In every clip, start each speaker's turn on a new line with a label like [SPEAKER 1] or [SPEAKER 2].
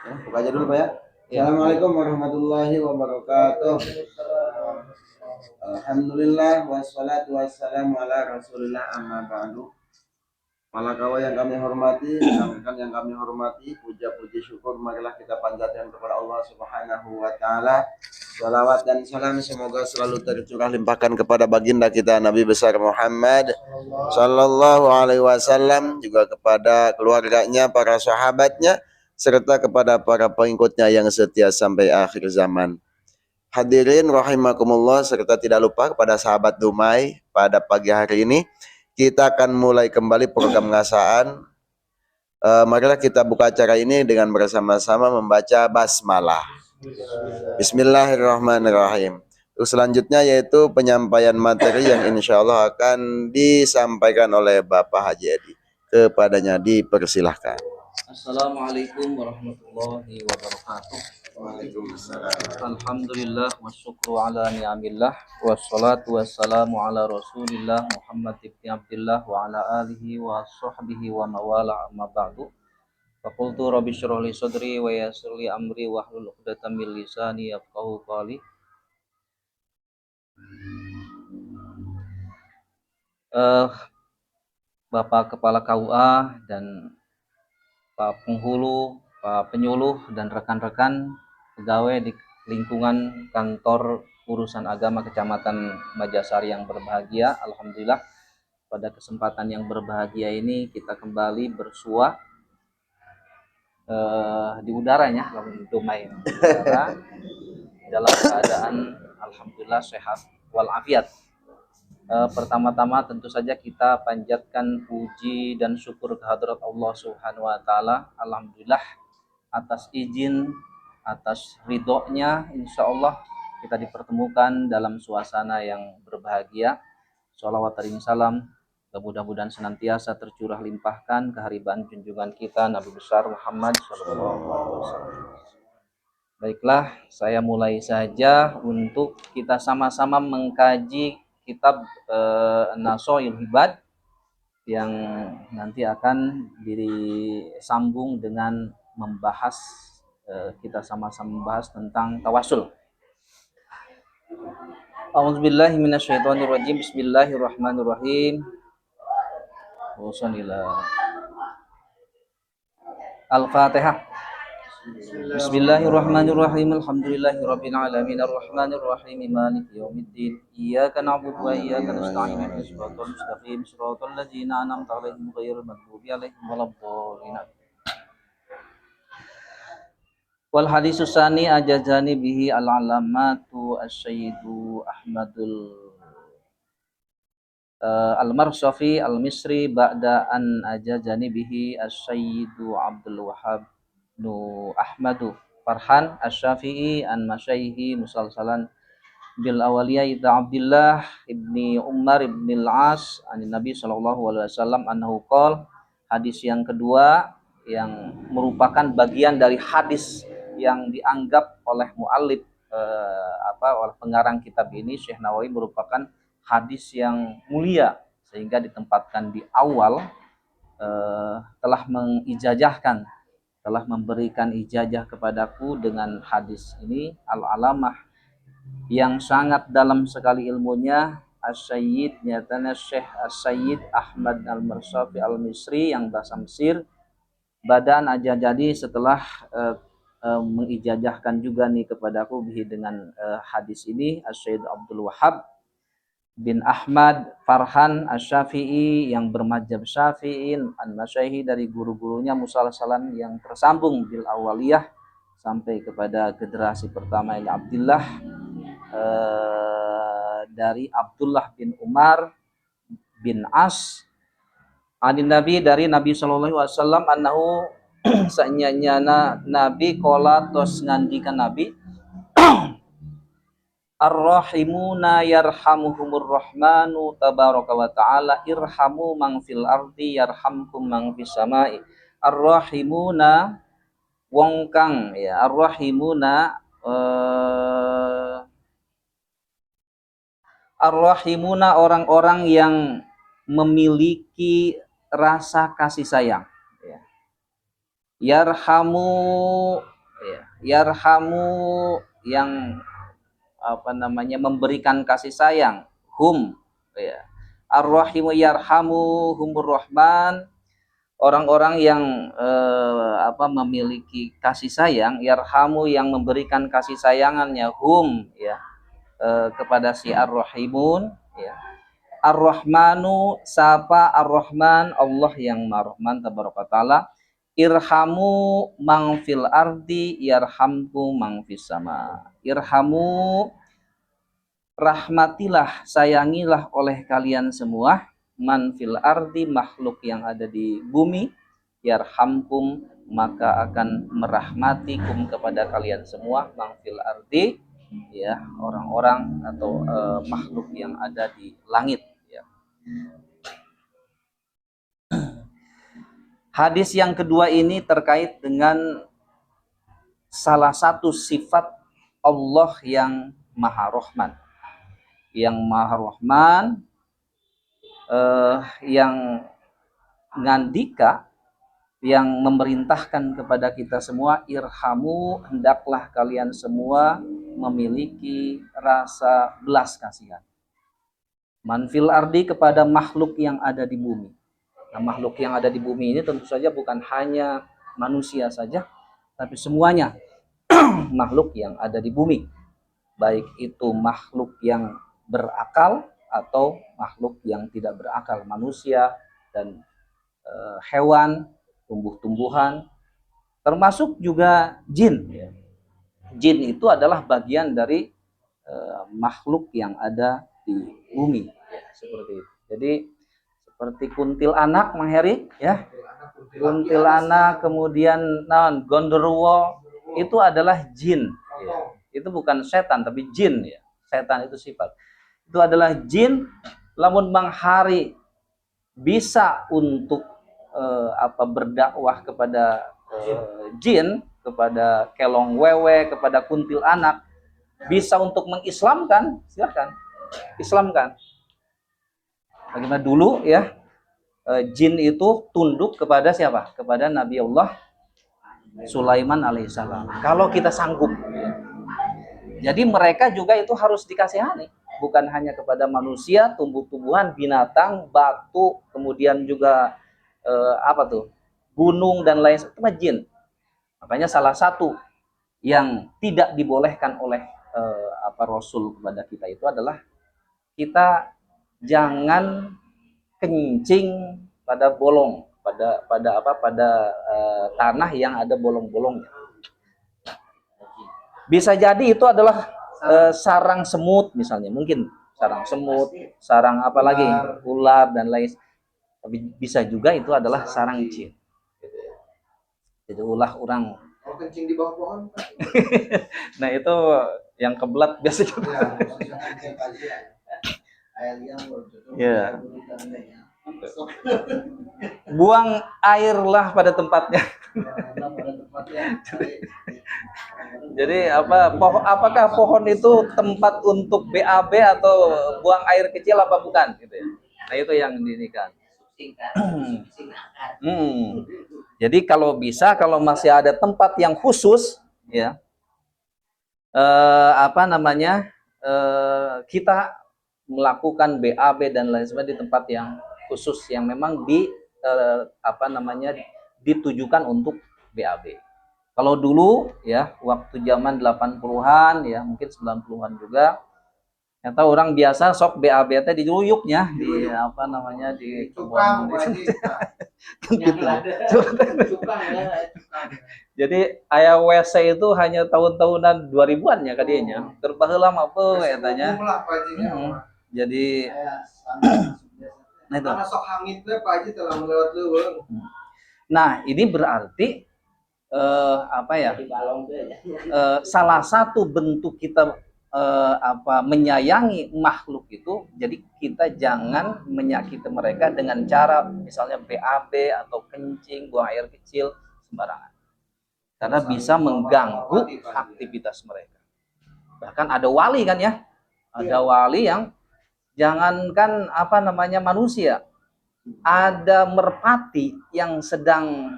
[SPEAKER 1] Buka aja dulu Pak ya. Assalamualaikum warahmatullahi wabarakatuh. Alhamdulillah wassalatu wassalamu ala rasulillah amma ba'du. Para kawan yang kami hormati, rekan-rekan yang kami hormati, puja-puji syukur marilah kita panjatkan kepada Allah Subhanahu wa taala. Salawat dan salam semoga selalu tercurah limpahkan kepada baginda kita Nabi besar Muhammad sallallahu alaihi wasallam, juga kepada keluarganya, para sahabatnya, serta kepada para pengikutnya yang setia sampai akhir zaman. Hadirin rahimakumullah, serta tidak lupa kepada sahabat Dumai, pada pagi hari ini kita akan mulai kembali program ngasaan. Marilah kita buka acara ini dengan bersama-sama membaca basmalah. Bismillahirrahmanirrahim. Terus selanjutnya yaitu penyampaian materi yang insya Allah akan disampaikan oleh Bapak Haji Edi. Kepadanya dipersilahkan.
[SPEAKER 2] Assalamualaikum warahmatullahi wabarakatuh.
[SPEAKER 1] Waalaikumsalam.
[SPEAKER 2] Alhamdulillah wasyukru ala ni'amillah wassalatu wassalamu ala rasulillah Muhammad ibn Abdillah wa ala alihi wa sahbihi wa mawala amma ba'du. Faqultu rabbi syrah li sadri wa yassir li amri wa hlul 'uqdatam min lisani yafqahu qawli. Bapak Kepala KUA dan Pak Penghulu, Pak Penyuluh, dan rekan-rekan pegawai di lingkungan kantor urusan agama Kecamatan Majasari yang berbahagia. Alhamdulillah pada kesempatan yang berbahagia ini kita kembali bersua di udaranya, Dumai udara, dalam keadaan alhamdulillah sehat walafiat. Pertama-tama tentu saja kita panjatkan puji dan syukur kehadirat Allah Subhanahu wa taala. Alhamdulillah atas izin, atas ridhonya, insya Allah kita dipertemukan dalam suasana yang berbahagia. Sholawat dan salam mudah-mudahan senantiasa tercurah limpahkan kehariban junjungan kita Nabi besar Muhammad SAW. Baiklah, saya mulai saja untuk kita sama-sama mengkaji kitab Nasoil Hibad yang nanti akan disambung dengan membahas, kita sama-sama membahas tentang tawasul. A'udzubillahi minasyaitonirrajim. Bismillahirrahmanirrahim. Al-Fatihah. Bismillahirrahmanirrahim. Alhamdulillahirabbil alamin arrahmanir rahim maliki yaumiddin. Iyyaka na'budu wa iyyaka nasta'in ihdinas siratal mustaqim siratal ladzina an'amta 'alaihim ghairil maghdubi 'alaihim waladdallin. Wal hadisus tsani ajazani bihi al-alamatu asy-syaidu Ahmadul Al-Marshafi Al-Misri ba'da an ajazani bihi asy-syaidu Abdul Wahhab Nu Ahmadu Farhan Asy-Syafi'i an masyaihi musalsalan bil awaliyah ita Abdullah ibni Umar ibni al-As an Nabi sallallahu alaihi wasallam annahu qol. Hadis yang kedua yang merupakan bagian dari hadis yang dianggap oleh muallif oleh pengarang kitab ini Syekh Nawawi merupakan hadis yang mulia sehingga ditempatkan di awal, telah mengijazahkan, telah memberikan ijazah kepadaku dengan hadis ini al-alamah yang sangat dalam sekali ilmunya As-Sayyid, nyatanya Syekh As-Sayyid Ahmad Al-Marshafi Al-Misri yang bahasa Mesir. Badan aja jadi setelah mengijazahkan juga nih kepadaku bihi dengan hadis ini As-Sayyid Abdul Wahhab bin Ahmad Farhan Asy-Syafi'i yang bermadzhab Syafi'in an masyaihi dari guru-gurunya musalsalan yang tersambung bil awaliyah sampai kepada generasi pertama ini Abdullah, dari Abdullah bin Umar bin As anin Nabi dari Nabi sallallahu alaihi wasallam annahu sanyanyana Nabi qala tos ngandikan Nabi Ar-rahimuna yarhamuhumur rahmanu tabaraka wa ta'ala irhamu man fil ardi yarhamkum man fis samai. Ar-rahimuna wong kang ya ar-rahimuna ar-rahimuna orang-orang yang memiliki rasa kasih sayang ya. Yarhamu ya. Yarhamu yang apa namanya memberikan kasih sayang, hum ya. Ar-Rahimu yarhamu humur rahman, orang-orang yang memiliki kasih sayang, yarhamu yang memberikan kasih sayangannya, hum ya, kepada si Ar-Rahimun ya. Ar-Rahmanu, sapa Ar-Rahman, Allah yang Mar-Rahman tabaraka taala. Irhamu mang fil ardi yarhamku mang fis sama. Irhamu, rahmatilah, sayangilah oleh kalian semua, man fil ardi, makhluk yang ada di bumi, yarhamkum, maka akan merahmatikum kepada kalian semua, mang fil ardi ya, orang-orang atau makhluk yang ada di langit ya. Hadis yang kedua ini terkait dengan salah satu sifat Allah yang Maha Rahman. Yang Maha Rahman, yang ngandika, yang memerintahkan kepada kita semua, irhamu, hendaklah kalian semua memiliki rasa belas kasihan. Manfil ardi, kepada makhluk yang ada di bumi. Nah, makhluk yang ada di bumi ini tentu saja bukan hanya manusia saja, tapi semuanya makhluk yang ada di bumi, baik itu makhluk yang berakal atau makhluk yang tidak berakal, manusia dan hewan, tumbuh-tumbuhan, termasuk juga jin. Jin itu adalah bagian dari makhluk yang ada di bumi, seperti itu. Jadi seperti kuntilanak, Mang Heri, ya. Kuntilanak, kemudian gondoruo, itu adalah jin. Ya. Itu bukan setan, tapi jin. Ya. Setan itu sifat. Itu adalah jin. Lamun Mang Hari bisa untuk berdakwah kepada jin, kepada kelong wewe, kepada kuntilanak, bisa untuk mengislamkan, silakan islamkan. Bagaimana dulu ya, jin itu tunduk kepada siapa? Kepada Nabi Allah Sulaiman alaihissalam. Kalau kita sanggup. Jadi mereka juga itu harus dikasihani. Bukan hanya kepada manusia, tumbuh-tumbuhan, binatang, batu, kemudian juga gunung dan lain sebagainya, jin. Makanya salah satu yang tidak dibolehkan oleh Rasul kepada kita itu adalah kita jangan kencing pada bolong, pada tanah yang ada bolong-bolongnya. Bisa jadi itu adalah sarang semut misalnya, mungkin sarang semut, sarang apalagi ular dan lain. Tapi bisa juga itu adalah sarang jin. Jadi ulah orang
[SPEAKER 1] kencing di bawah pohon.
[SPEAKER 2] Nah itu yang kebelat biasanya. Ya. Buang airlah pada tempatnya. Jadi apakah pohon itu tempat untuk BAB atau buang air kecil apa bukan gitu ya. Nah itu yang diinikan. Jadi kalau bisa, kalau masih ada tempat yang khusus ya, kita melakukan BAB dan lain sebagainya di tempat yang khusus yang memang ditujukan untuk BAB. Kalau dulu ya waktu zaman 80-an ya, mungkin 90-an juga, ternyata orang biasa sok BAB teh di Juyuknya, di di
[SPEAKER 1] Cukang,
[SPEAKER 2] gitu. Jadi aya WC itu hanya tahun-tahunan 2000-an ya kadinya. Terbaheula mah apa katanya. Jadi nah itu. Nah, ini berarti salah satu bentuk kita menyayangi makhluk itu, jadi kita jangan menyakiti mereka dengan cara misalnya BAB atau kencing, buang air kecil sembarangan, karena bisa mengganggu aktivitas mereka. Bahkan ada wali kan ya, ada wali yang jangankan manusia, ada merpati yang sedang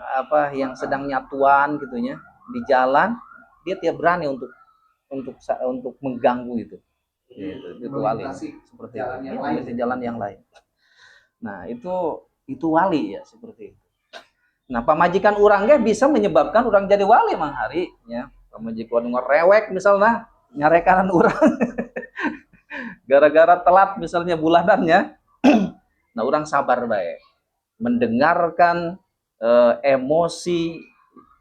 [SPEAKER 2] nyatuan gitunya di jalan, dia tidak berani untuk mengganggu itu. Itu wali seperti itu. Memilih jalan yang lain. Nah, itu wali ya seperti itu. Nah, pamajikan orang bisa menyebabkan orang jadi wali mang hari ya. Pamajikan ngerewek misalnya nyarekanan orang gara-gara telat misalnya bulanannya. Nah, orang sabar baik mendengarkan emosi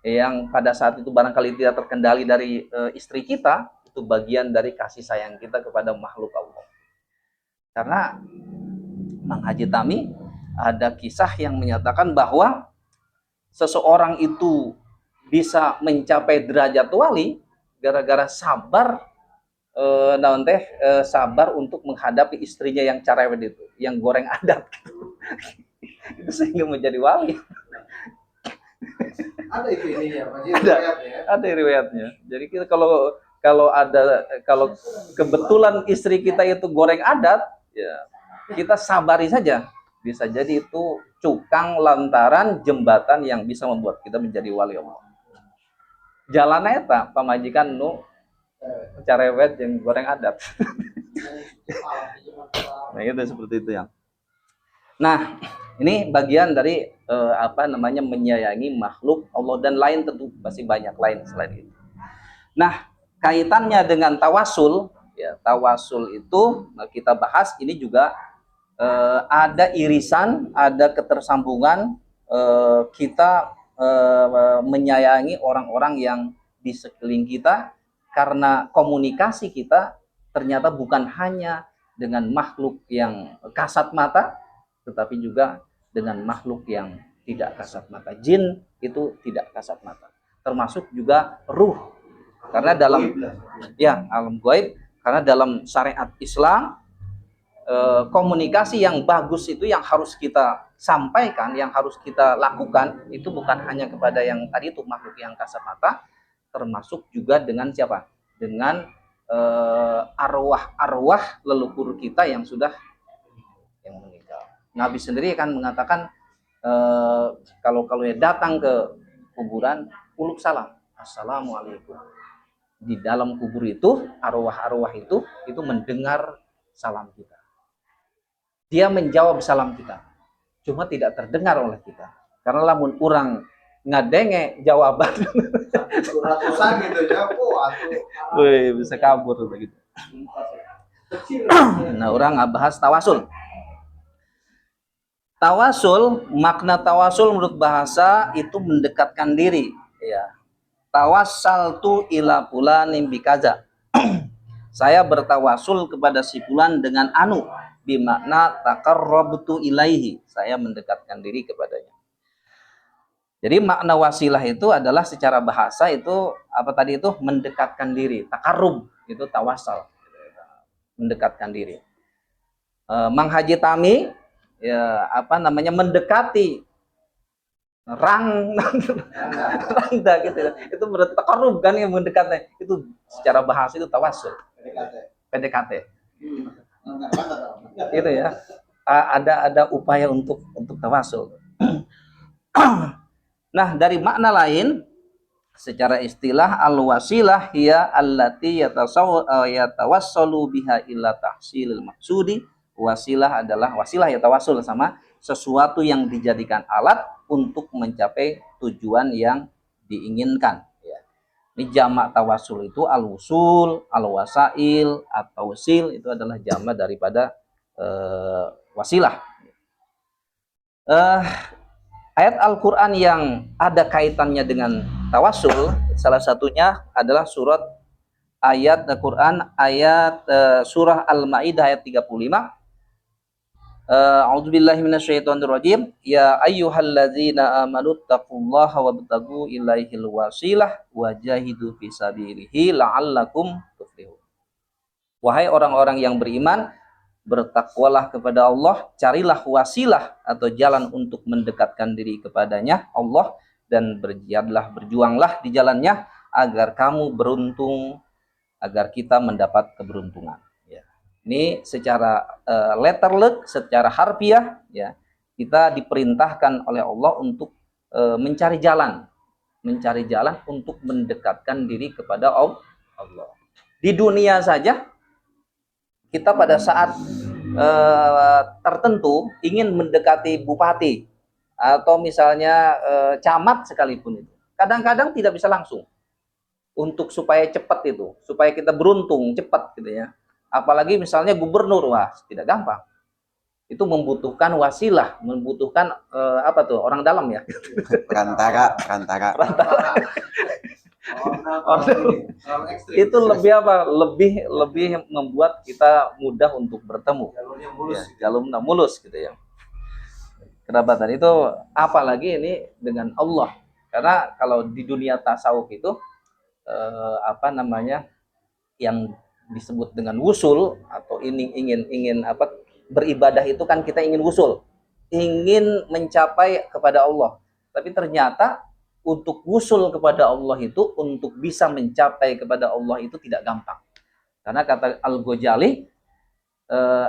[SPEAKER 2] yang pada saat itu barangkali tidak terkendali dari istri kita, itu bagian dari kasih sayang kita kepada makhluk Allah. Karena Mang Haji Tami ada kisah yang menyatakan bahwa seseorang itu bisa mencapai derajat wali gara-gara sabar sabar untuk menghadapi istrinya yang cerewet itu, yang goreng adat itu sehingga menjadi wali.
[SPEAKER 1] Ada itu ininya,
[SPEAKER 2] ada riwayatnya. Jadi kita kalau kebetulan istri kita itu goreng adat, ya kita sabari saja. Bisa jadi itu cukang lantaran jembatan yang bisa membuat kita menjadi wali Allah. Jalannya eta pamajikan nu cerewet yang goreng adat. Nah, itu seperti itu ya. Nah, ini bagian dari menyayangi makhluk Allah, dan lain tentu masih banyak lain selain itu. Nah, kaitannya dengan tawasul, ya tawasul itu kita bahas ini juga ada irisan, ada ketersambungan kita menyayangi orang-orang yang di sekeliling kita, karena komunikasi kita ternyata bukan hanya dengan makhluk yang kasat mata, tetapi juga dengan makhluk yang tidak kasat mata. Jin itu tidak kasat mata, termasuk juga ruh, karena dalam alam gaib, karena dalam syariat Islam komunikasi yang bagus itu yang harus kita sampaikan, yang harus kita lakukan itu bukan hanya kepada yang tadi itu makhluk yang kasat mata, termasuk juga dengan siapa? Dengan arwah-arwah leluhur kita yang sudah meninggal. Nabi sendiri kan mengatakan kalau ya datang ke kuburan, uluk salam, assalamualaikum. Di dalam kubur itu arwah-arwah itu mendengar salam kita. Dia menjawab salam kita, cuma tidak terdengar oleh kita. Karena lamun urang ngadenge jawaban
[SPEAKER 1] ratusan gitu ya,
[SPEAKER 2] bisa kabur begitu. Nah, orang bahas tawasul. Tawasul, makna tawasul menurut bahasa itu mendekatkan diri, ya. Tawassaltu ila fulanin bikaza. Saya bertawasul kepada si fulan dengan anu, bimakna taqarrabtu ilaihi, saya mendekatkan diri kepadanya. Jadi makna wasilah itu adalah secara bahasa itu apa tadi itu mendekatkan diri, takarrub itu tawasal, mendekatkan diri. Mang Haji Tami ya mendekati rangda gitu, itu berarti takarrub kan, yang mendekatnya itu secara bahasa itu tawasul, PDKT. Itu ya, ada upaya untuk tawasul. Nah, dari makna lain secara istilah al-wasilah hiya allati yatawassalu biha ila tahsilil maksudi. Wasilah adalah wasilah ya tawassul sama sesuatu yang dijadikan alat untuk mencapai tujuan yang diinginkan, ya. Ini jamak tawassul itu al-wusul, al-wasail, at-tawsil, itu adalah jamak daripada wasilah. Ayat Al-Quran yang ada kaitannya dengan tawassul, salah satunya adalah surat ayat Al-Quran, surah Al-Ma'idah ayat 35. A'udzubillahi minasyaitonirrajim. Ya ayyuhalladzina amanu taqullaha wabtagu ilaihil wasilah wajahidu fisabilihi la'allakum tuflihun. Wahai orang-orang yang beriman, bertakwalah kepada Allah, carilah wasilah atau jalan untuk mendekatkan diri kepadanya Allah, dan berjuanglah di jalannya agar kamu beruntung, agar kita mendapat keberuntungan. Ini secara letterlek, secara harfiah, ya, kita diperintahkan oleh Allah untuk mencari jalan mencari jalan untuk mendekatkan diri kepada Allah. Di dunia saja kita pada saat tertentu ingin mendekati bupati atau misalnya camat sekalipun itu, kadang-kadang tidak bisa langsung untuk supaya cepat itu, supaya kita beruntung cepat gitu ya. Apalagi misalnya gubernur, wah tidak gampang. Itu membutuhkan wasilah, membutuhkan apa tuh, orang dalam ya.
[SPEAKER 1] Perantara.
[SPEAKER 2] Itu lebih apa? Lebih membuat kita mudah untuk bertemu. Jalurnya mulus gitu ya. Kerabatan itu apalagi ini dengan Allah. Karena kalau di dunia tasawuf itu apa namanya, yang disebut dengan wusul atau ingin apa, beribadah itu kan kita ingin wusul, ingin mencapai kepada Allah. Tapi ternyata untuk wusul kepada Allah itu, untuk bisa mencapai kepada Allah itu tidak gampang. Karena kata Al-Ghazali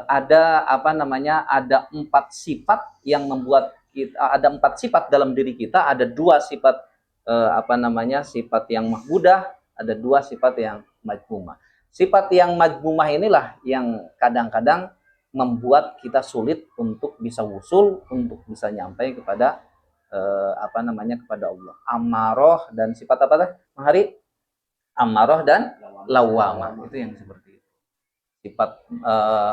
[SPEAKER 2] ada apa namanya, ada 4 sifat yang membuat kita, ada 4 sifat dalam diri kita, ada 2 sifat apa namanya, sifat yang mahmudah, ada 2 sifat yang majmumah. Sifat yang majmumah inilah yang kadang-kadang membuat kita sulit untuk bisa wusul, untuk bisa nyampai kepada apa namanya, kepada Allah. Amarah dan sifat apa teh, Hari? Amarah dan lawamah, itu yang seperti itu. Sifat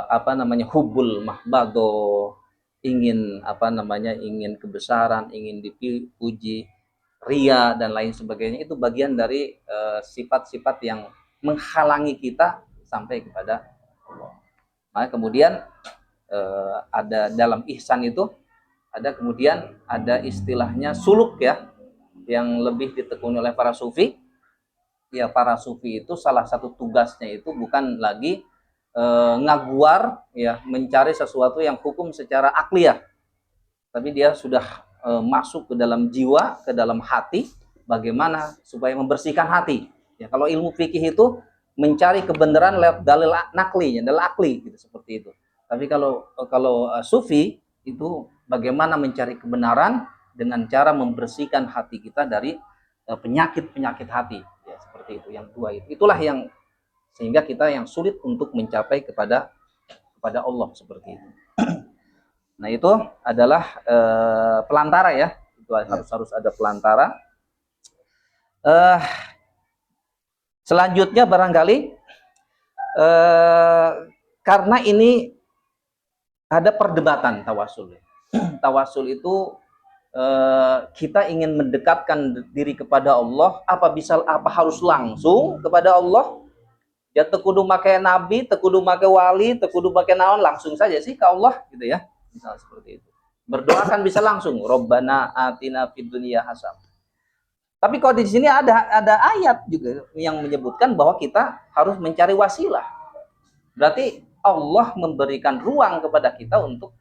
[SPEAKER 2] apa namanya, hubul mahbado, ingin apa namanya, ingin kebesaran, ingin dipuji, ria dan lain sebagainya, itu bagian dari sifat-sifat yang menghalangi kita sampai kepada Allah. Nah, kemudian ada dalam ihsan itu ada, kemudian ada istilahnya suluk ya, yang lebih ditekuni oleh para sufi. Ya, para sufi itu salah satu tugasnya itu bukan lagi ngaguar ya, mencari sesuatu yang hukum secara akliyah, tapi dia sudah masuk ke dalam jiwa, ke dalam hati, bagaimana supaya membersihkan hati. Ya, kalau ilmu fikih itu mencari kebenaran lewat dalil nakli, dalil akli gitu, seperti itu. Tapi kalau sufi itu bagaimana mencari kebenaran dengan cara membersihkan hati kita dari penyakit-penyakit hati. Ya, seperti itu. Yang 2 itu. Itulah yang sehingga kita yang sulit untuk mencapai kepada Allah, seperti itu. Nah, itu adalah pelantara ya. Itu harus ada pelantara. Selanjutnya barangkali karena ini ada perdebatan tawasul. Tawasul itu kita ingin mendekatkan diri kepada Allah, apa harus langsung kepada Allah? Ya tekudu make nabi, tekudu make wali, tekudu make naon, langsung saja sih ke Allah gitu ya. Misal seperti itu. Berdoa kan bisa langsung, Rabbana atina fid dunya hasanah. Tapi kalau di sini ada ayat juga yang menyebutkan bahwa kita harus mencari wasilah. Berarti Allah memberikan ruang kepada kita untuk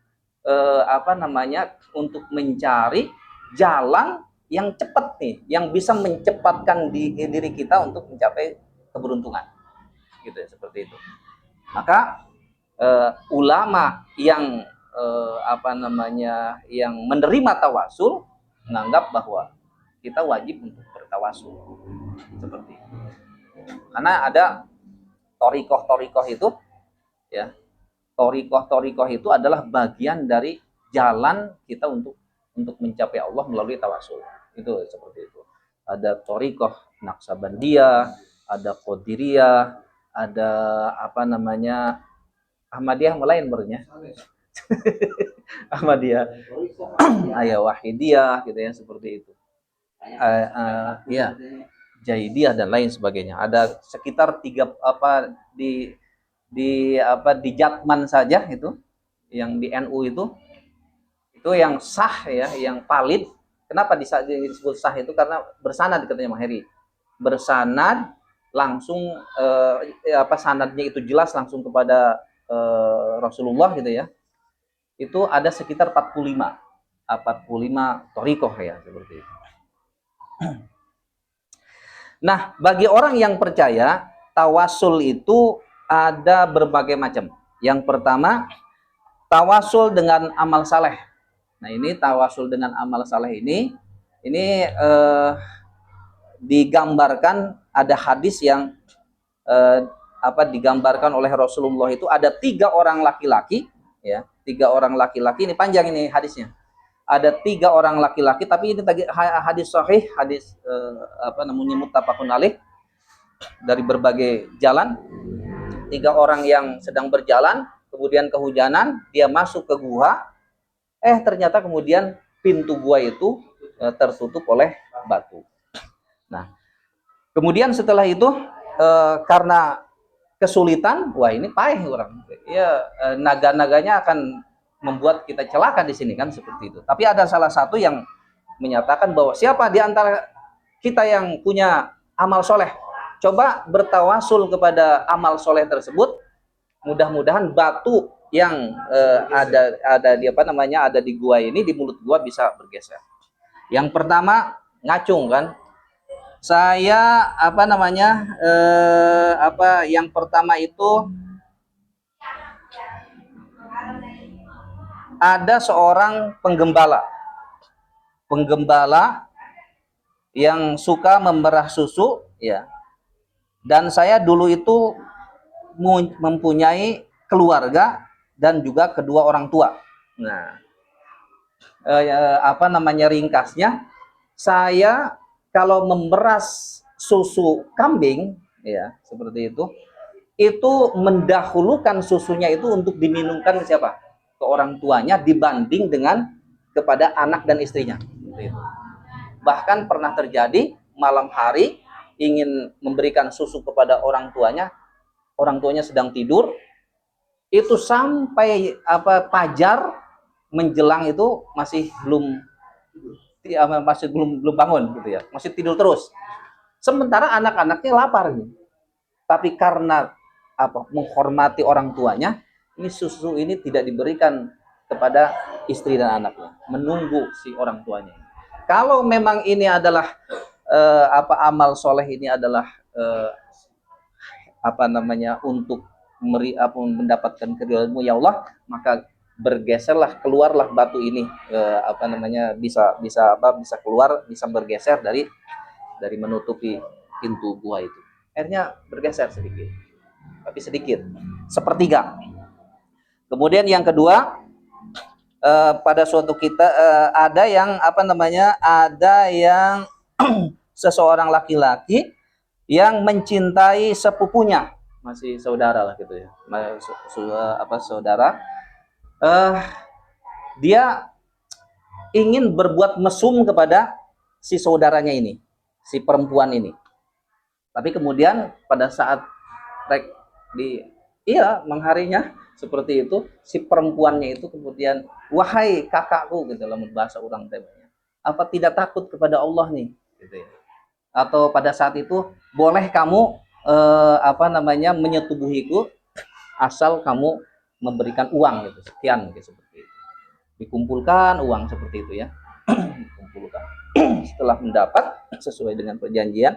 [SPEAKER 2] apa namanya, untuk mencari jalan yang cepat nih, yang bisa mencepatkan diri kita untuk mencapai keberuntungan. Gitu ya, seperti itu. Maka ulama yang apa namanya, yang menerima tawasul menganggap bahwa kita wajib untuk bertawasul, seperti itu. Karena ada torikoh itu ya, torikoh itu adalah bagian dari jalan kita untuk mencapai Allah melalui tawasul. Itu seperti itu. Ada torikoh Naksabandiyah, ada Qadiriyah, ada apa namanya, Ahmadiyah lain barunya. Ahmadiyah, Ayah Wahidiyah gitu ya, seperti itu. Ya, Jaidiyah dan lain sebagainya. Ada sekitar 3 apa di Jatman saja itu, yang di NU itu yang sah ya, yang valid. Kenapa disebut sah itu? Karena bersanad katanya Mang Heri. Bersanad langsung apa sanadnya itu jelas langsung kepada Rasulullah gitu ya. Itu ada sekitar 45 thariqah ya, seperti itu. Nah, bagi orang yang percaya, tawasul itu ada berbagai macam. Yang pertama, tawasul dengan amal saleh. Nah, ini tawasul dengan amal saleh ini digambarkan ada hadis yang digambarkan oleh Rasulullah itu ada 3 orang laki-laki, ya, 3 orang laki-laki, ini panjang ini hadisnya. Ada 3 orang laki-laki, tapi ini hadis sahih, hadis muttafaqun alaih dari berbagai jalan. 3 orang yang sedang berjalan, kemudian kehujanan, dia masuk ke gua, ternyata kemudian pintu gua itu tertutup oleh batu. Nah, kemudian setelah itu karena kesulitan, wah ini payah orang. Ya, naga-naganya akan membuat kita celaka di sini kan seperti itu. Tapi ada salah satu yang menyatakan bahwa siapa di antara kita yang punya amal soleh, coba bertawasul kepada amal soleh tersebut, mudah-mudahan batu yang ada di gua ini, di mulut gua bisa bergeser. Yang pertama ngacung kan. Saya yang pertama itu ada seorang penggembala yang suka memerah susu, ya. Dan saya dulu itu mempunyai keluarga dan juga kedua orang tua. Nah, ringkasnya, saya kalau memeras susu kambing, ya, seperti itu mendahulukan susunya itu untuk diminumkan ke siapa? Ke orang tuanya dibanding dengan kepada anak dan istrinya. Bahkan pernah terjadi malam hari ingin memberikan susu kepada orang tuanya sedang tidur, itu sampai fajar menjelang itu masih belum bangun gitu ya, masih tidur terus. Sementara anak-anaknya lapar gitu. Tapi karena menghormati orang tuanya, ini susu ini tidak diberikan kepada istri dan anaknya, menunggu si orang tuanya. Kalau memang ini adalah amal soleh ini adalah untuk mendapatkan keridhaanmu ya Allah, maka bergeserlah, keluarlah batu ini, bisa keluar, bisa bergeser dari menutupi pintu gua itu. Akhirnya bergeser sedikit, tapi sedikit, sepertiga. Kemudian yang kedua, pada suatu kita ada yang ada yang seseorang laki-laki yang mencintai sepupunya, masih saudara lah gitu ya, saudara. Dia ingin berbuat mesum kepada si saudaranya ini, si perempuan ini. Tapi kemudian pada saat mengharinya seperti itu, si perempuannya itu kemudian, wahai kakakku, gitu, dalam bahasa orang temanya, apa tidak takut kepada Allah nih, gitu ya. Atau pada saat itu, boleh kamu menyetubuhiku asal kamu memberikan uang gitu, sekian gitu, seperti itu. Dikumpulkan uang seperti itu ya. Dikumpulkan. Setelah mendapat sesuai dengan perjanjian,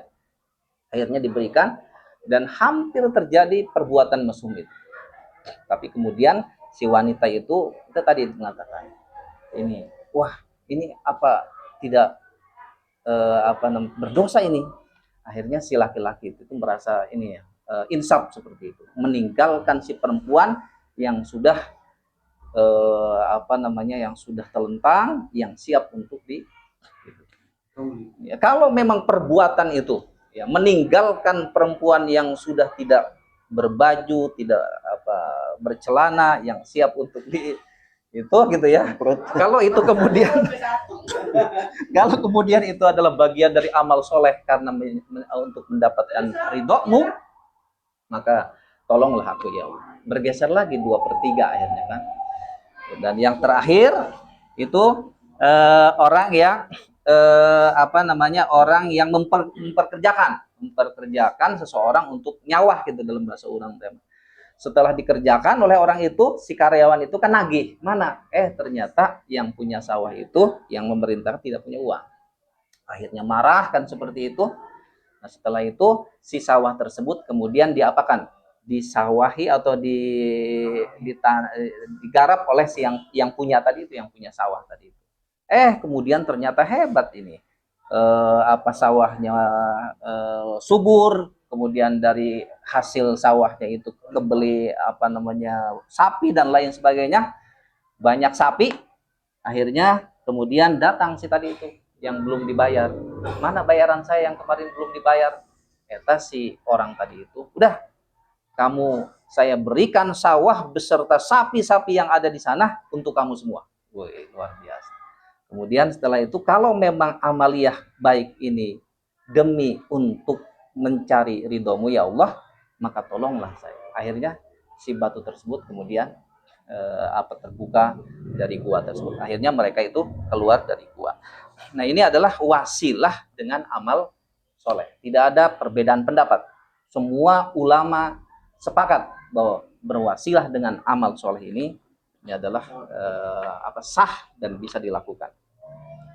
[SPEAKER 2] akhirnya diberikan, dan hampir terjadi perbuatan mesum itu. Tapi kemudian si wanita itu tadi mengatakan, ini apa tidak berdosa ini. Akhirnya si laki-laki itu merasa ini ya, insaf seperti itu, meninggalkan si perempuan yang sudah yang sudah telentang, yang siap untuk ya, kalau memang perbuatan itu ya meninggalkan perempuan yang sudah tidak berbaju, tidak bercelana, yang siap untuk itu gitu ya. Kalau itu kemudian kalau kemudian itu adalah bagian dari amal soleh karena untuk mendapatkan ridhomu, maka tolonglah aku ya Allah. Bergeser lagi 2/3 akhirnya kan. Dan yang terakhir itu orang yang orang yang memperkerjakan seseorang untuk nyawah gitu dalam bahasa orang tema. Setelah dikerjakan oleh orang itu, si karyawan itu kan nagih, mana? Ternyata yang punya sawah itu, yang memerintah tidak punya uang. Akhirnya marah kan seperti itu. Nah, setelah itu si sawah tersebut kemudian diapakan? Disawahi atau digarap oleh si yang punya tadi itu, yang punya sawah tadi itu. Kemudian ternyata hebat ini. sawahnya subur, kemudian dari hasil sawahnya itu kebeli sapi dan lain sebagainya, banyak sapi. Akhirnya kemudian datang si tadi itu yang belum dibayar. Mana bayaran saya yang kemarin belum dibayar? Eta si orang tadi itu, udah saya berikan sawah beserta sapi-sapi yang ada di sana untuk kamu semua. Wih, luar biasa. Kemudian setelah itu, kalau memang amaliyah baik ini demi untuk mencari ridhomu ya Allah, maka tolonglah saya. Akhirnya si batu tersebut kemudian terbuka dari gua tersebut. Akhirnya mereka itu keluar dari gua. Nah, ini adalah wasilah dengan amal soleh. Tidak ada perbedaan pendapat. Semua ulama sepakat bahwa berwasilah dengan amal soleh ini adalah sah dan bisa dilakukan.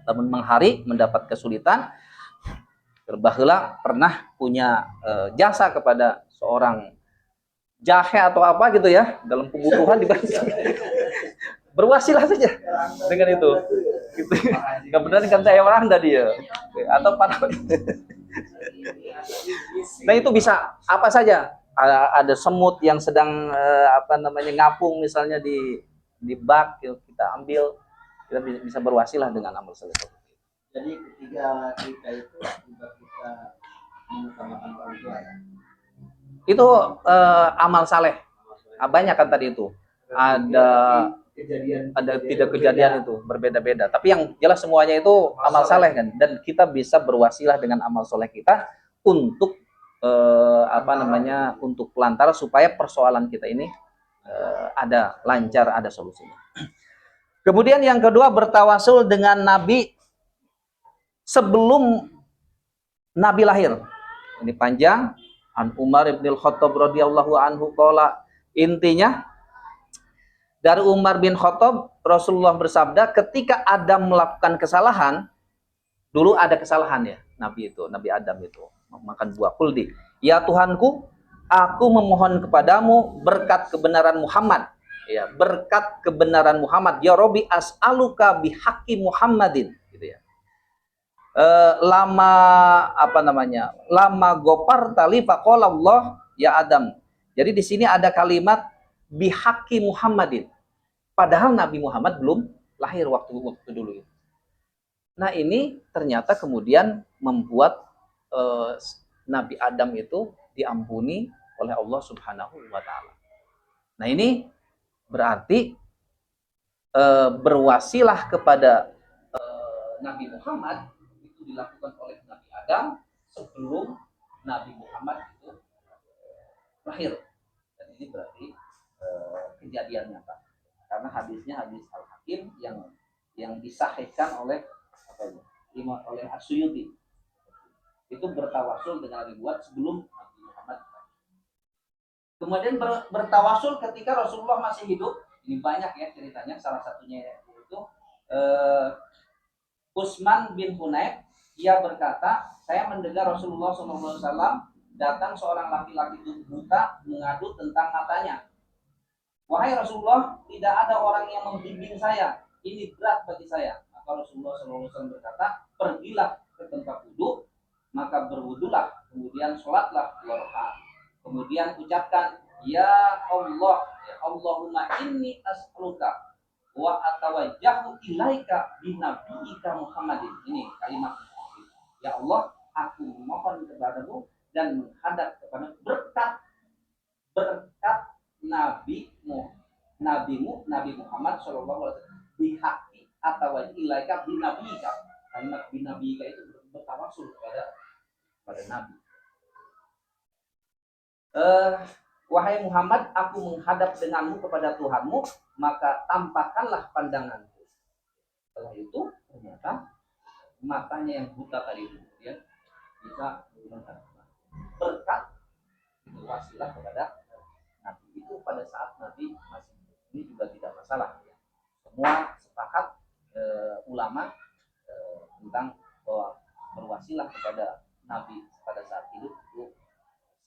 [SPEAKER 2] Namun menghari mendapat kesulitan, terbaheula pernah punya jasa kepada seorang jahe atau apa gitu ya, dalam kebutuhan dibantu. Berwasilah saja dengan itu. Gitu. Gak benar kan saya orang tadi ya. Atau nah itu bisa apa saja. Ada semut yang sedang ngapung misalnya di bak, kita ambil, kita bisa berwasilah dengan amal soleh.
[SPEAKER 3] Jadi ketiga kita itu juga kita mengutamakan orang tua ya.
[SPEAKER 2] Itu amal saleh. Banyak kan tadi itu. Ada tidak kejadian itu berbeda-beda. Tapi yang jelas semuanya itu amal saleh kan. Dan kita bisa berwasilah dengan amal soleh kita untuk untuk pelantara supaya persoalan kita ini ada lancar, ada solusinya. Kemudian yang kedua, bertawasul dengan Nabi sebelum Nabi lahir. Ini panjang. An Umar bin Khattab radhiyallahu anhu qala, intinya dari Umar bin Khattab, Rasulullah bersabda, ketika Adam melakukan kesalahan, dulu ada kesalahan ya, Nabi Adam itu makan buah kuldi. Ya Tuhanku, aku memohon kepadamu berkat kebenaran Muhammad. Ya, berkat kebenaran Muhammad. Ya Robbi as'aluka bihaqqi Muhammadin. Gitu ya. Lama gopar tali faqala Allah ya Adam. Jadi di sini ada kalimat bihaqqi Muhammadin. Padahal Nabi Muhammad belum lahir waktu dulu. Nah, ini ternyata kemudian membuat Nabi Adam itu diampuni oleh Allah Subhanahu wa taala. Nah, ini berarti berwasilah kepada Nabi Muhammad itu dilakukan oleh Nabi Adam sebelum Nabi Muhammad itu lahir. Dan ini berarti kejadian nyata. Karena hadisnya hadis Al-Hakim yang disahihkan oleh oleh As-Suyuti. Itu bertawasul dengan Nabi buat sebelum Nabi Muhammad. Kemudian bertawasul ketika Rasulullah masih hidup. Ini banyak ya ceritanya. Salah satunya itu Utsman bin Hunayf, dia berkata, saya mendengar Rasulullah SAW datang seorang laki-laki buta mengadu tentang matanya. Wahai Rasulullah, tidak ada orang yang membimbing saya. Ini berat bagi saya. Maka Rasulullah SAW berkata, pergilah ke tempat wudhu, maka berwudulah, kemudian sholatlah 2 rakaat. Kemudian ucapkan, ya Allah, ya Allahumma inni as'aluka wa atawajjahu ilaika binabiyika Muhammadin. Ini kalimat. Ya Allah, aku memohon kepadamu dan menghadap kepada berkat nabimu Nabi Muhammad sallallahu alaihi wasallam bihaqi atawajjahu ilaika binabiyika. Kalimat binabiyika itu bertawasul pada Nabi. Wahai Muhammad, aku menghadap denganmu kepada Tuhanmu, maka tampakkanlah pandanganku. Setelah itu ternyata matanya yang buta tadi itu kemudian bisa melihat. Berkat itu wasilah kepada Nabi. Itu pada saat Nabi masih hidup. Ini juga tidak masalah. Semua sepakat ulama tentang bahwa berwasilah kepada Nabi pada saat hidup itu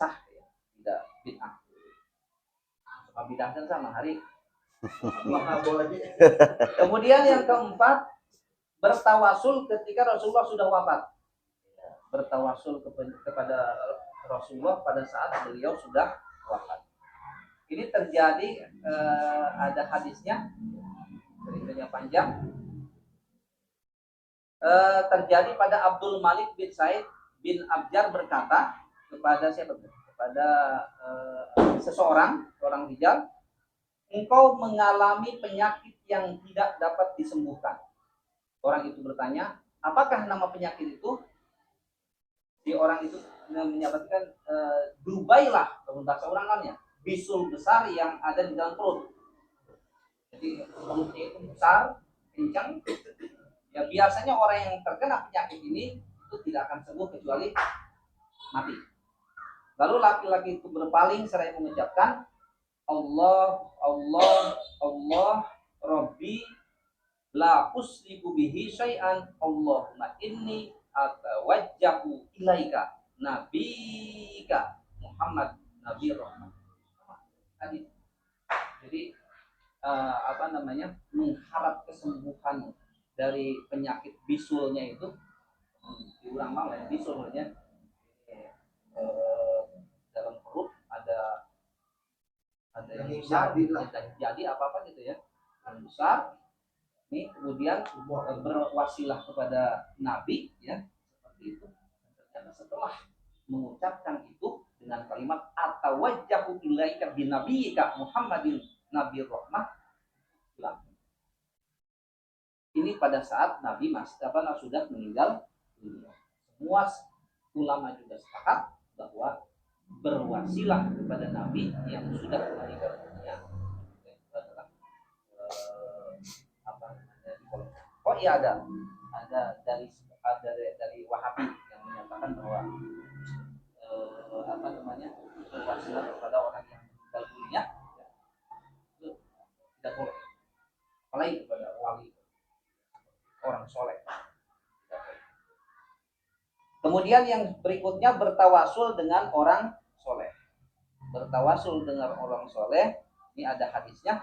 [SPEAKER 2] sah ya, tidak bid'ah. Sama bid'ah kan sama hari. Kemudian yang keempat, bertawasul ketika Rasulullah sudah wafat. bertawasul kepada Rasulullah pada saat beliau sudah wafat. Ini terjadi, ada hadisnya, ceritanya panjang. Terjadi pada Abdul Malik bin Said bin Abjar berkata kepada siapa? Kepada seorang rijal, engkau mengalami penyakit yang tidak dapat disembuhkan. Orang itu bertanya, apakah nama penyakit itu? Si orang itu menyatakan, Dubailah, dalam bahasa ulangannya, bisul besar yang ada di dalam perut. Jadi perutnya itu besar, kencang. Ya biasanya orang yang terkena penyakit ini itu tidak akan sembuh kecuali mati. Lalu laki-laki itu berpaling seraya mengucapkan, Allah, Allah, Allah, Rabbi, la usliku bihi syai'an, Allahumma inni atawajjahu ilaika, nabika Muhammad, Nabi Rahmat. Jadi mengharap kesembuhan dari penyakit bisulnya itu, diulang malah ya, bisulnya dalam perut ada yang besar, jadi apa gitu ya, yang besar. Ini kemudian berwasilah kepada Nabi ya, seperti itu. Ternyata setelah mengucapkan itu dengan kalimat atawajjahu ilaika binabiyika Muhammadin Nabi Rahmah, ini pada saat Nabi sudah meninggal dunia. Semua ulama juga sepakat bahwa berwasilah kepada Nabi yang sudah meninggal dunia oh iya, ada dari Wahabi yang menyatakan bahwa berwasilah kepada orang yang meninggal dunia itu tidak boleh, apalagi kepada wali, orang soleh. Kemudian yang berikutnya bertawasul dengan orang soleh. Bertawasul dengan orang soleh, ini ada hadisnya.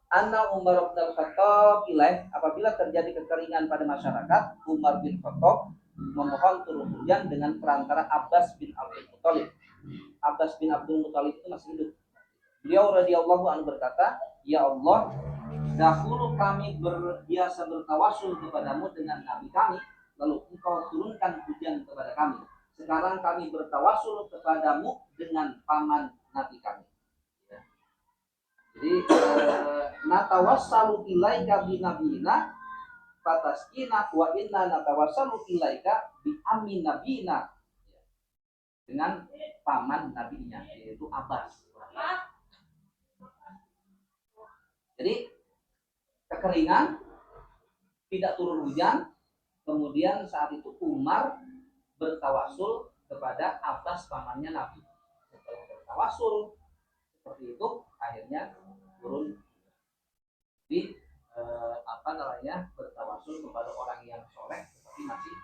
[SPEAKER 2] Anna Umar bin Khattab apabila terjadi kekeringan pada masyarakat, Umar bin Khattab memohon turun hujan dengan perantara Abbas bin Abdul Muthalib. Abbas bin Abdul Muthalib itu masih hidup. Beliau radhiyallahu anhu berkata, ya Allah, dahulu kami biasa bertawasul kepadamu dengan Nabi kami, lalu engkau turunkan hujan kepada kami. Sekarang kami bertawasul kepadamu dengan paman Nabi kami. Jadi natawassalu ilaika binabiyina fataskina wa inna natawassalu ilaika bi ammi nabiyina, dengan paman nabinya yaitu Abbas. Jadi kekeringan, tidak turun hujan, kemudian saat itu Umar bertawasul kepada Abbas pamannya Nabi. Setelah bertawasul seperti itu, akhirnya turun. Jadi bertawasul kepada orang yang soleh tetapi masih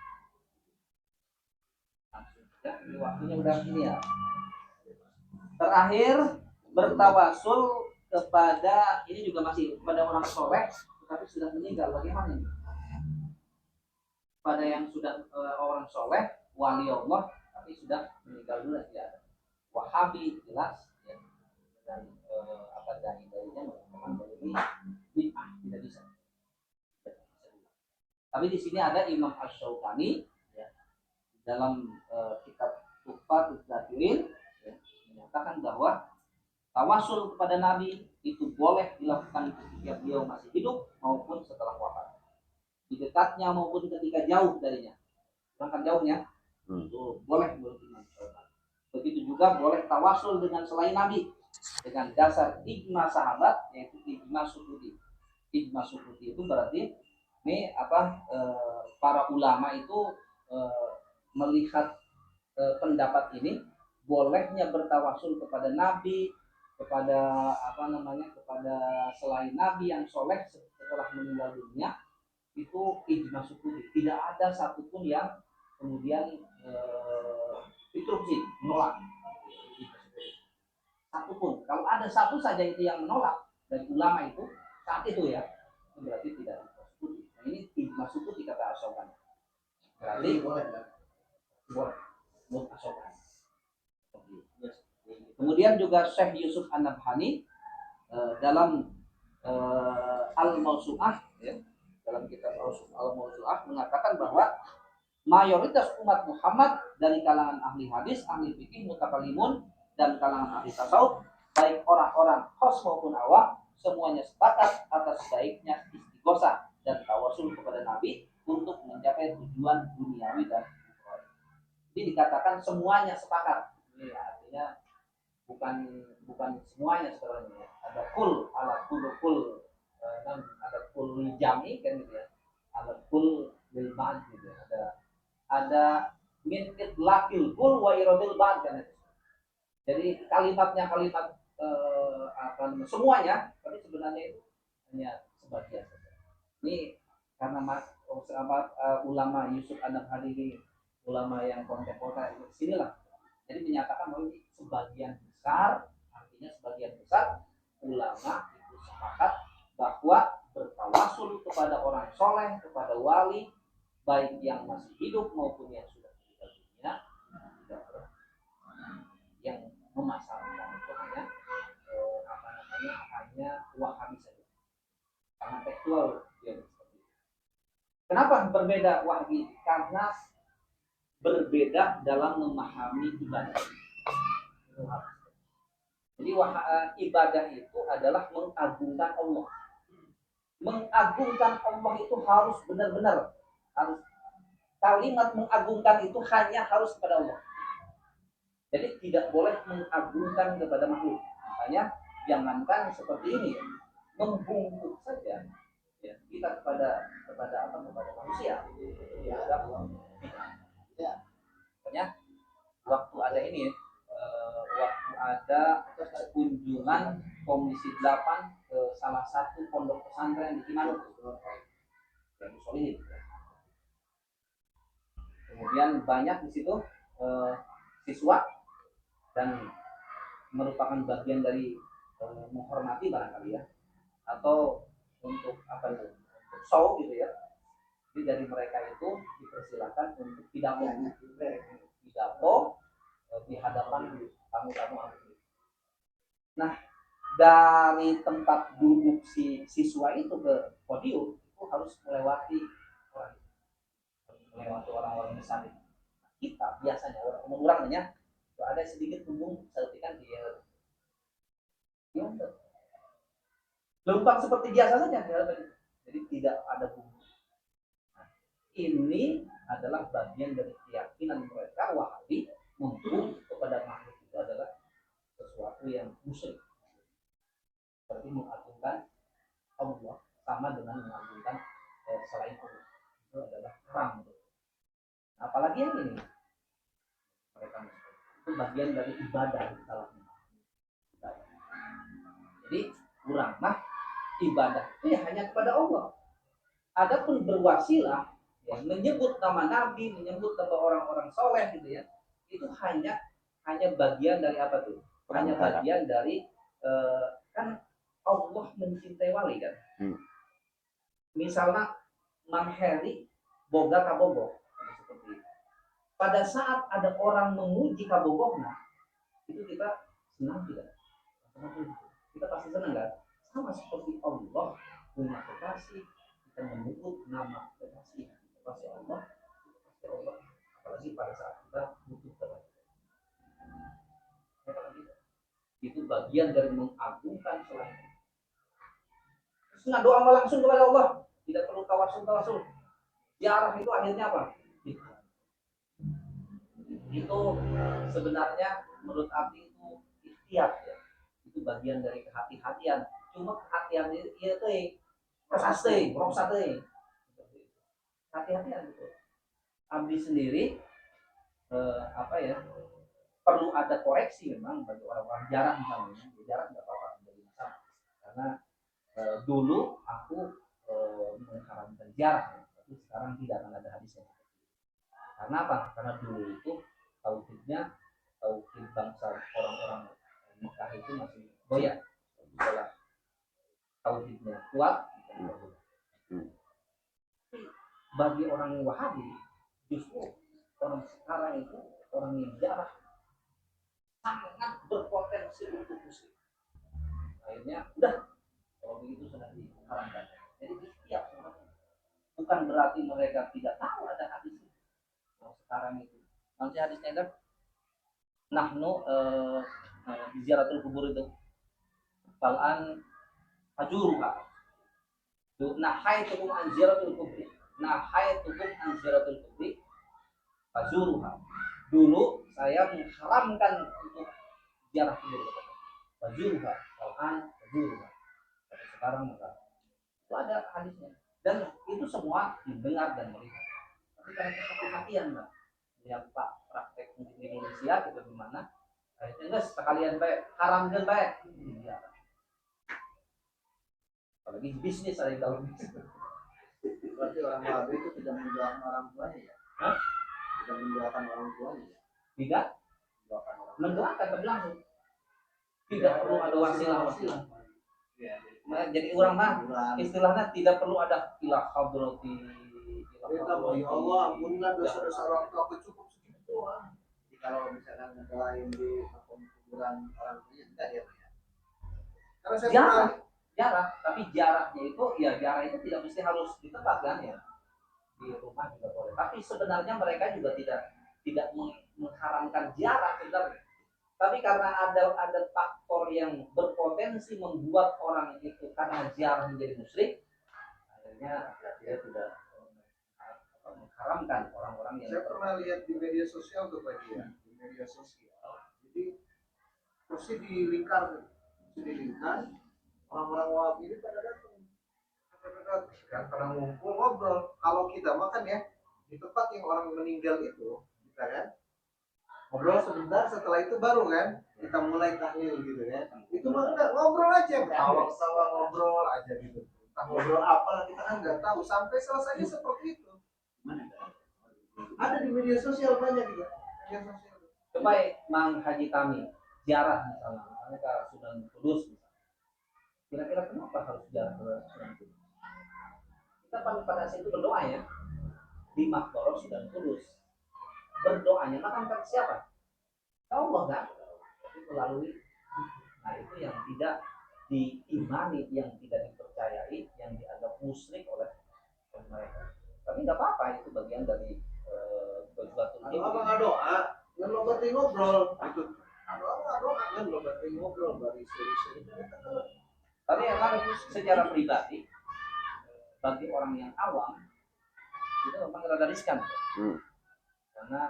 [SPEAKER 2] ya, ini waktunya udah ini ya. Terakhir bertawasul kepada, ini juga masih kepada orang soleh tetapi sudah meninggal. Bagaimana ini? Pada yang sudah orang soleh, wali Allah tapi sudah meninggal dulu ya. Wahabi jelas ya. Dan darinya mengatakan ini bid'ah, tidak bisa. Tapi di sini ada Imam Asy-Syaukani ya, dalam kitab Tuhfatul Zakirin ya, menyatakan bahwa tawasul kepada Nabi itu boleh dilakukan ketika beliau masih hidup maupun setelah wafat, di dekatnya maupun ketika jauh darinya. Sedangkan jauhnya itu boleh menurut Imam Asy-Syaukani. Begitu juga boleh tawasul dengan selain Nabi dengan dasar ijma sahabat, yaitu ijma sukuti. Ijma sukuti itu berarti ini para ulama itu melihat pendapat ini bolehnya bertawasul kepada Nabi, kepada kepada selain Nabi yang soleh setelah meninggal dunia, itu ijma sukuti. Tidak ada satupun yang kemudian interupsi menolak. Satupun, kalau ada satu saja itu yang menolak dari ulama itu saat itu ya, berarti tidak. Nah, ini ijma sukuti kata Asy-Syaukani. Berarti boleh ya? Boleh. Mutasokan. Kemudian juga Syekh Yusuf An-Nabhani dalam Al-Mawsu'ah ya, dalam kitab Al-Mawsu'ah mengatakan bahwa mayoritas umat Muhammad dari kalangan ahli hadis, ahli fikih, mutakalimun dan kalangan ahli tasawuf, baik orang-orang khos maupun awam, semuanya sepakat atas baiknya istighosah dan tawasul kepada Nabi untuk mencapai tujuan duniawi dan ukhrawi. Jadi dikatakan semuanya sepakat. Ini artinya bukan bukan semuanya sebenarnya. Ada kul ala kul ada kul jami kan gitu ya. Ada kul lil ba'd gitu ya. Ada min itlaqil kul wa iradil ba'd kan itu. Jadi kalimatnya kalimat semuanya, tapi sebenarnya itu hanya sebagian saja. Ini karena ulama Yusuf An-Nabhani ini ulama yang kontemporer itu sinilah. Jadi menyatakan bahwa ini sebagian besar, artinya sebagian besar ulama itu sepakat bahwa bertawasul kepada orang soleh, kepada wali, baik yang masih hidup maupun yang sudah meninggal dunia, yang memasarkan itu hanya hanya Wahabi saja, karena tekstual dia seperti itu. Kenapa berbeda Wahabi? Karena berbeda dalam memahami ibadah. Jadi ibadah itu adalah mengagungkan Allah. Mengagungkan Allah itu harus benar-benar, harus kalimat mengagungkan itu hanya harus kepada Allah. Jadi tidak boleh mengagungkan kepada makhluk. Makanya jangankan seperti ini, membungkuk saja ya, kita kepada manusia. Ya, ada ya. Makanya waktu ada ini waktu ada kunjungan Komisi 8 ke salah satu pondok pesantren di Cimanuk yang solid. Kemudian banyak di situ siswa dan merupakan bagian dari menghormati barangkali ya, atau untuk untuk show gitu ya. Jadi dari mereka itu dipersilakan untuk pidato di hadapan tamu-tamu. Nah, dari tempat duduk si siswa itu ke podium itu harus melewati orang-orang besar. Kita biasanya orang-orangnya ada sedikit punggung sertikan dia lempang seperti biasa saja. Jadi tidak ada punggung. Nah, ini adalah bagian dari keyakinan mereka Wahabi, menghukum kepada makhluk itu adalah sesuatu yang musyrik. Seperti mengagungkan Allah sama dengan mengagungkan selain Allah. Itu adalah haram. Apalagi yang ini mereka itu bagian dari ibadah dalam ibadah. Jadi kurang mah ibadah itu ya hanya kepada Allah. Adapun berwasilah ya, menyebut nama Nabi, menyebut nama orang-orang soleh gitu ya, itu hanya bagian dari apa tuh? Hanya bagian dari kan Allah mencintai wali kan. Misalnya Mang Heri boga kabogoh seperti itu. Pada saat ada orang memuji kabogohnya, itu kita senang tidak? Kita pasti senang kan? Sama seperti Allah punya kekasih, kita menyebut nama kekasih Allah, apalagi pada saat kita butuh kepada itu bagian dari mengagungkan selain. Terus doa langsung kepada Allah, tidak perlu tawasul. Ziarah itu akhirnya apa? Itu sebenarnya menurut Abdi itu ikhtiar ya. Itu bagian dari kehati-hatian. Cuma kehatian itu prasasti, hati-hatian gitu. Abdi sendiri perlu ada koreksi memang bagi orang-orang jarang misalnya. Jarang nggak apa-apa menjadi masalah. Karena dulu aku mengharamkan jarang, tapi sekarang tidak akan ada hadisnya. Karena apa? Karena dulu itu tauhid bangsa orang-orang Mekah itu masih goyah. Setelah tauhidnya kuat, bagi orang Wahabi justru orang sekarang itu orang yang jarang sangat berpotensi untuk muslim. Akhirnya udah kalau begitu sudah diharamkan. Jadi setiap orang, bukan berarti mereka tidak tahu ada hadis itu. Kalau sekarang itu nanti hadisnya ada nahnu di ziaratul kubur itu balan hajuruha. Nahaitukum an ziyaratul kubri. Nahaitukum an ziyaratul kubri fazuruha. Dulu saya mengharamkan untuk ziarah kubur. Fazuruha, balan fazuruha. Tapi sekarang enggak. Itu ada hadisnya. Dan itu semua didengar dan melihat. Tapi karena kehati-hatian, Mbak. Lihat Pak praktek di Indonesia kita gimana? Akhirnya enggak sekalian baik, haramkan baik. Iya. Apalagi bisnis ada yang tahu.
[SPEAKER 3] Berarti orang Wahabi itu tidak mendoakan orang tuanya ya?
[SPEAKER 2] Hah?
[SPEAKER 3] Tidak mendoakan orang tuanya ya?
[SPEAKER 2] Tidak
[SPEAKER 3] Mendoakan orang
[SPEAKER 2] mendoakan tapi langsung. Tidak perlu ada wasilah.
[SPEAKER 3] ya,
[SPEAKER 2] Jadi orang mah istilahnya tidak perlu ada ilah hadrati.
[SPEAKER 3] kita mau ya Allah ampunilah dosa-dosa orang tua aku cukup segitu doang. Jadi kalau misalkan ngedoain di makam kuburan orang tuanya tidak ya? Karena saya pernah
[SPEAKER 2] Jarak, tapi jaraknya itu ya jarak itu tidak mesti harus di tempat kan ya, di rumah juga boleh. Tapi sebenarnya mereka juga tidak mengharamkan jarak sebenarnya. Tapi karena ada faktor yang berpotensi membuat orang itu karena jarak menjadi musyrik, akhirnya dia tidak mengharamkan orang-orang yang.
[SPEAKER 3] Saya pernah lihat di media sosial tuh Pak ya, di media sosial. Jadi mesti dilingkar orang-orang Wahabi ini pada datang kan pada ngumpul ngobrol. Kalau kita makan ya di tempat yang orang meninggal itu, kita kan ngobrol sebentar, setelah itu baru kan kita mulai tahlil gitu kan. Itu mah enggak, ngobrol aja, ketawa-ketawa ngobrol aja gitu. Entah ngobrol apa kita kan nggak tahu sampai selesainya seperti itu. Mana ada di media sosial banyak juga. Media sosial.
[SPEAKER 2] Coba Mang Haji kami ziarah misalnya, mereka sudah Kudus. Kira-kira kenapa harus ziarah ke Sunan Kudus? Kita pada saat itu berdoa ya di Makbaro Sunan Kudus. Berdoanya makan ke siapa? Allah kan? Itu melalui. Nah itu yang tidak diimani, yang tidak dipercayai, yang dianggap musyrik oleh mereka. Tapi nggak apa-apa, itu bagian dari kejuatan.
[SPEAKER 3] Kalau abang nggak doa, nggak lo berarti ngobrol. Itu. Kalau abang nggak doa, kan lo berarti ngobrol dari seri-seri.
[SPEAKER 2] Tapi emang secara pribadi bagi orang yang awam itu memang rada riskan, karena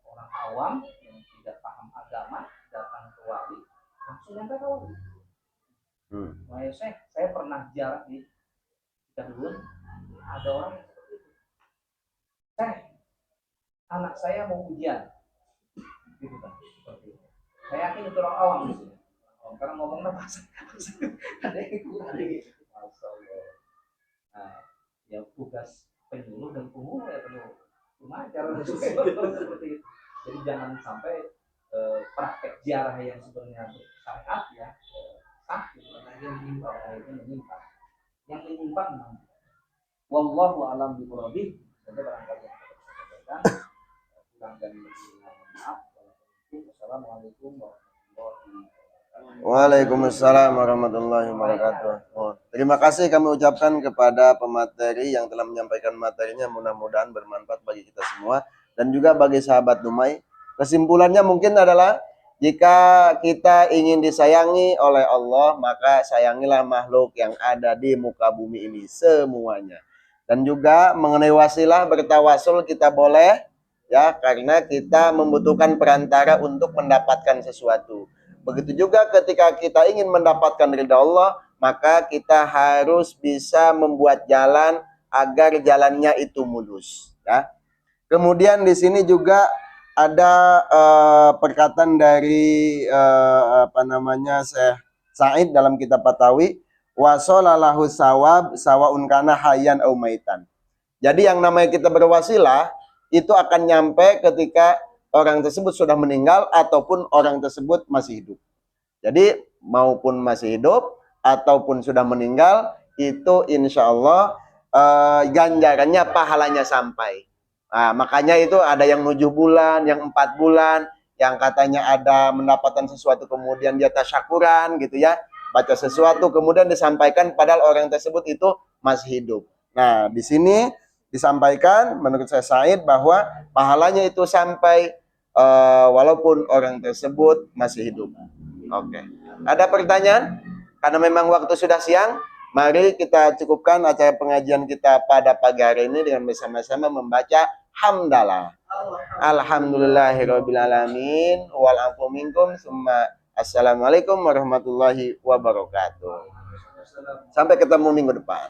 [SPEAKER 2] orang awam yang tidak paham agama datang ke wali langsung nempel ke wali. Makanya saya pernah ziarah di Kadun, ada orang yang seperti itu. Anak saya mau ujian, gitu kan? Seperti itu. Saya yakin itu orang awam di sini. Karena ngomongnya bahasa ada yang kurang gitu. Nah, ya tugas penyuluh dan penghulu ya penyuluh. Cuma cara seperti itu. Jadi jangan sampai praktek ziarah yang sebenarnya syariat ya sah gitu. Yang menyimpang. Yang menyimpang memang. Wallahu a'lam bishawab. Jadi barangkali yang kita sampaikan kurang dan lebih maaf. Wassalamualaikum warahmatullahi wabarakatuh.
[SPEAKER 1] Waalaikumsalam warahmatullahi wabarakatuh. Terima kasih kami ucapkan kepada pemateri yang telah menyampaikan materinya, mudah-mudahan bermanfaat bagi kita semua dan juga bagi sahabat Dumai. Kesimpulannya mungkin adalah jika kita ingin disayangi oleh Allah, maka sayangilah makhluk yang ada di muka bumi ini semuanya. Dan juga mengenai wasilah bertawasul kita boleh ya, karena kita membutuhkan perantara untuk mendapatkan sesuatu. Begitu juga ketika kita ingin mendapatkan ridha Allah, maka kita harus bisa membuat jalan agar jalannya itu mulus. Ya. Kemudian di sini juga ada perkataan dari Syekh Said dalam kitab Fatawi, wasolalahu sawab sawaun kana hayyan au maitan. Jadi yang namanya kita berwasilah itu akan nyampe ketika orang tersebut sudah meninggal ataupun orang tersebut masih hidup. Jadi maupun masih hidup ataupun sudah meninggal, itu insya Allah ganjarannya pahalanya sampai. Nah, makanya itu ada yang 7 bulan, yang 4 bulan, yang katanya ada mendapatkan sesuatu kemudian dia tasyakuran gitu ya. Baca sesuatu kemudian disampaikan padahal orang tersebut itu masih hidup. Nah, di sini disampaikan menurut saya Said bahwa pahalanya itu sampai walaupun orang tersebut masih hidup. Oke. Ada pertanyaan? Karena memang waktu sudah siang, mari kita cukupkan acara pengajian kita pada pagi hari ini dengan bersama-sama membaca hamdalah. Alhamdulillahirabbil alamin wal afu minkum summa assalamualaikum warahmatullahi wabarakatuh. Sampai ketemu minggu depan.